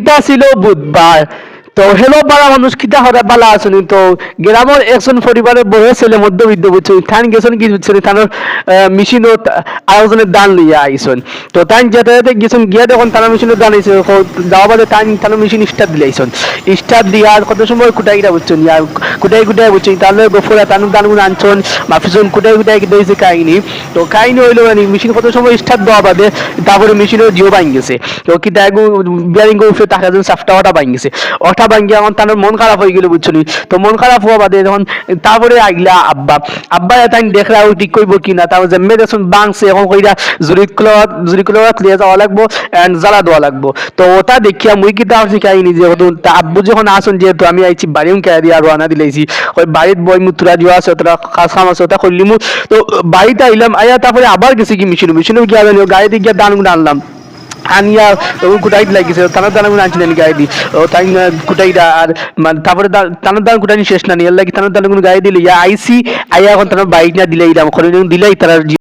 দিনটা ছিল বুধবার। তো হেলো বালা মানুষ কিতা হরে বালা আছেন তো গ্রামের একজন পরিবারের বড় ছেলে মধ্যবিত্ত বুঝছেন থান গেছেন কি বুঝছেন থানোর মেশিনও আয়োজনের দান লইয়া আইছেন। তো তাই যাতায়াতে গেছেন গিয়া দেখুন তারা মেশিনের দান আইছে যাওয়া বাদে তাই তার মেশিন স্টার্ট দিলাইছেন। স্টার্ট দিয়া কত সময় কুটাইরা বুঝছেন আর কুটাই কুটাই বুঝছেন তাহলে গোফরা তানু দানগুলো আনছেন মাফিজন কুটাই কুটাই দিয়েছে কাহিনী। তো কাহিনী হইলো মানে মেশিন কত সময় স্টার্ট দেওয়া বাদে তারপরে মেশিনের জিও ভাঙ গেছে। তো কি তাইগু বিয়ারিং উঠে টাকা যেন সাফটা ওটা ভাঙ গেছে। ওটা ভাঙ্গি এখন তার মন খারাপ হয়ে গেল বুঝছো নি। তো মন খারাপ হওয়া বাদে যখন তারপরে আইলা আব্বা আব্বা তাই দেখরা ঠিক কইব কিনা তাও জেমে দেখুন বাংছে এখন কইরা জুরি ক্লথ লিয়ে যাওয়া লাগবো এন্ড জ্বালা দেওয়া লাগবো। তো ওটা দেখিয়া মুই কি তাও শিখাইনি যে আব্বু যখন আসুন যেহেতু আমি আইছি বাড়িও কে দিয়া রানা দিলাইছি ওই বাড়ির বই মুত্রা দিও আছে ওটা কাজ কাম আছে ওটা করলিমু। তো বাড়িতে আইলাম আইয়া তারপরে আবার গেছি কি মেশিনও গিয়া গাড়িতে গিয়া দান আনলাম আনিয়া কুটাই লাগিছে তানার দানা গুলো আনছিলেন গায়ে দি ও তাই কুটাইটা আর তারপরে তানার দান কুটাই শেষ না নিয়ে লাগি তানার দানা গুলো গায়ে দিলে আইসি আইয়া এখন তার বাইক না দিলে দিলাই তারা